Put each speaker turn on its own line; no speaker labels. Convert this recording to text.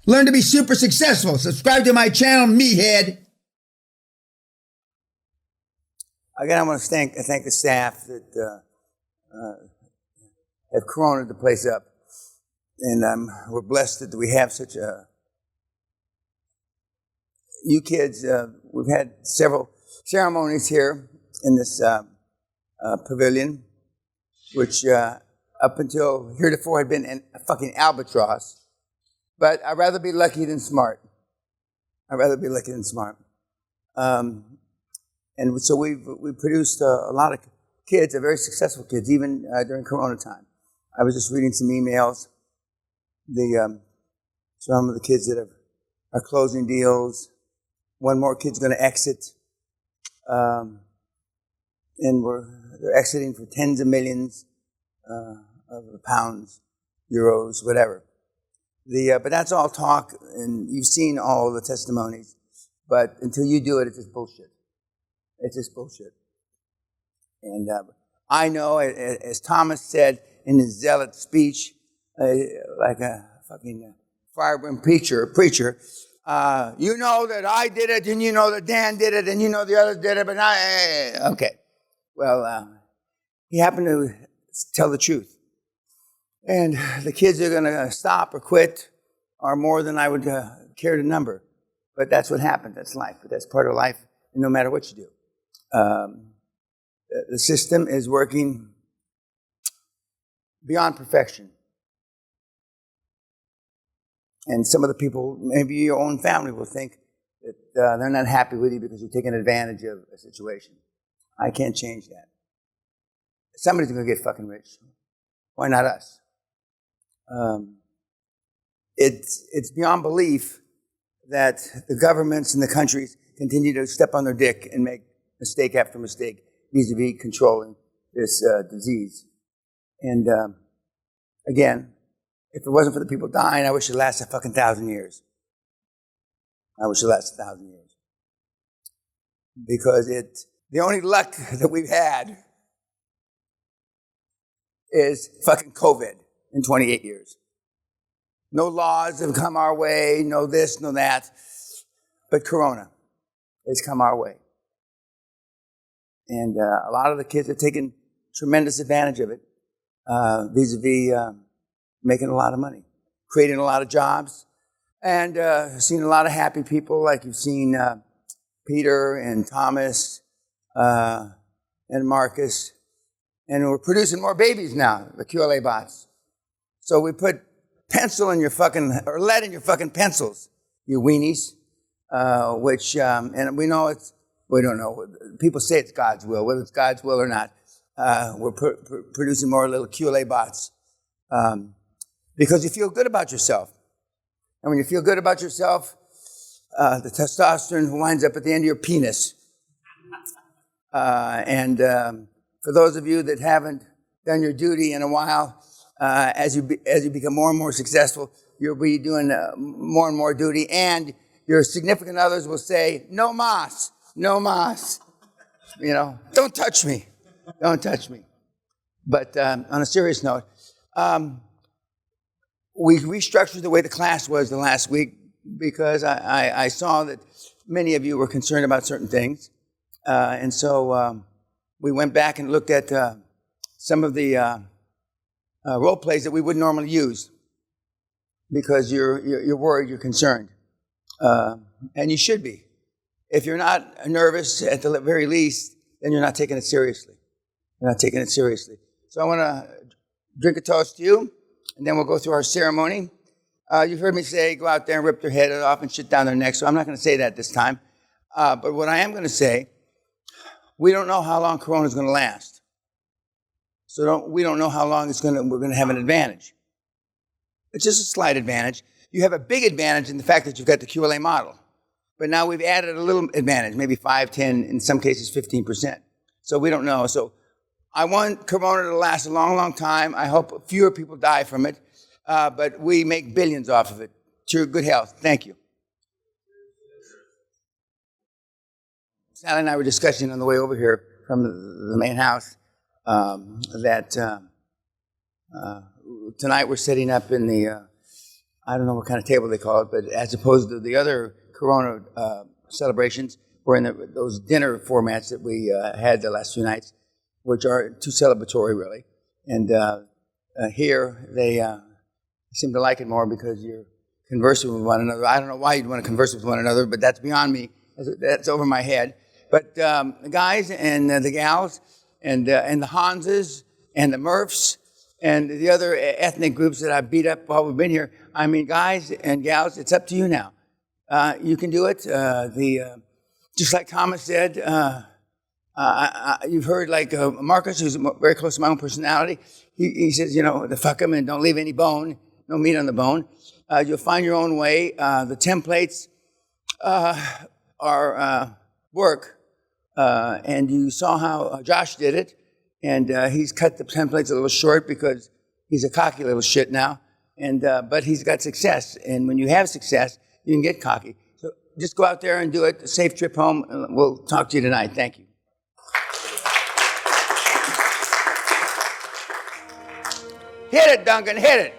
Learn to be super successful. Subscribe to my channel, Meathead.
Again, I want to thank the staff that have coroned the place up. And we're blessed that we have such a... You kids, we've had several ceremonies here in this pavilion, which up until heretofore had been a fucking albatross. But I'd rather be lucky than smart. I'd rather be lucky than smart. And so we've produced a lot of kids, very successful kids, even during Corona time. I was just reading some emails. Some of the kids that are closing deals. One more kid's going to exit. And they're exiting for tens of millions of pounds, euros, whatever. But that's all talk, and you've seen all the testimonies. But until you do it, it's just bullshit. It's just bullshit. And I know, as Thomas said in his zealot speech, like a fucking firebrand preacher, you know that I did it, and you know that Dan did it, and you know the others did it, but okay. Well, he happened to tell the truth. And the kids are going to stop or quit are more than I would care to number. But that's what happens. That's life. But that's part of life, no matter what you do. The system is working beyond perfection. And some of the people, maybe your own family, will think that they're not happy with you because you're taking advantage of a situation. I can't change that. Somebody's going to get fucking rich. Why not us? It's beyond belief that the governments and the countries continue to step on their dick and make mistake after mistake vis-a-vis controlling this disease. And again, if it wasn't for the people dying, I wish it lasted a fucking 1,000 years. I wish it lasted 1,000 years. Because the only luck that we've had is fucking COVID in 28 years. No laws have come our way, no this, no that. But Corona has come our way. And a lot of the kids have taken tremendous advantage of it, vis-a-vis making a lot of money, creating a lot of jobs, and seen a lot of happy people, like you've seen Peter and Thomas and Marcus. And we're producing more babies now, the QLA bots. So we put pencil in your fucking, or lead in your fucking pencils, you weenies, which, and we know we don't know. People say it's God's will, whether it's God's will or not. We're producing more little QLA bots. Because you feel good about yourself. And when you feel good about yourself, the testosterone winds up at the end of your penis. For those of you that haven't done your duty in a while, as you become more and more successful, you'll be doing more and more duty, and your significant others will say, no mas, no mas. You know, don't touch me. Don't touch me. But on a serious note, we restructured the way the class was the last week because I saw that many of you were concerned about certain things. And so we went back and looked at some of the role plays that we wouldn't normally use because you're worried, you're concerned. And you should be. If you're not nervous, at the very least, then you're not taking it seriously. You're not taking it seriously. So I want to drink a toast to you, and then we'll go through our ceremony. You've heard me say, go out there and rip their head off and shit down their neck, so I'm not going to say that this time. But what I am going to say, we don't know how long Corona is going to last. So we don't know how long we're going to have an advantage. It's just a slight advantage. You have a big advantage in the fact that you've got the QLA model. But now we've added a little advantage, maybe 5, 10, in some cases 15%. So we don't know. So I want Corona to last a long, long time. I hope fewer people die from it. But we make billions off of it. To your good health. Thank you. Sally and I were discussing on the way over here from the main house that tonight we're setting up in the I don't know what kind of table they call it, but as opposed to the other Corona celebrations, we're in those dinner formats that we had the last few nights, which are too celebratory, really. And here, they seem to like it more because you're conversing with one another. I don't know why you'd want to converse with one another, but that's beyond me. That's over my head. But the guys and the gals and the Hanses and the Murphs and the other ethnic groups that I beat up while we've been here, I mean, guys and gals, it's up to you now. You can do it. Just like Thomas said, you've heard like Marcus, who's very close to my own personality, he says, to fuck them and don't leave any bone, no meat on the bone. You'll find your own way. The templates are work. And you saw how Josh did it. And he's cut the templates a little short because he's a cocky little shit now. But he's got success. And when you have success, you can get cocky. So just go out there and do it. A safe trip home. And we'll talk to you tonight. Thank you. Hit it, Duncan. Hit it.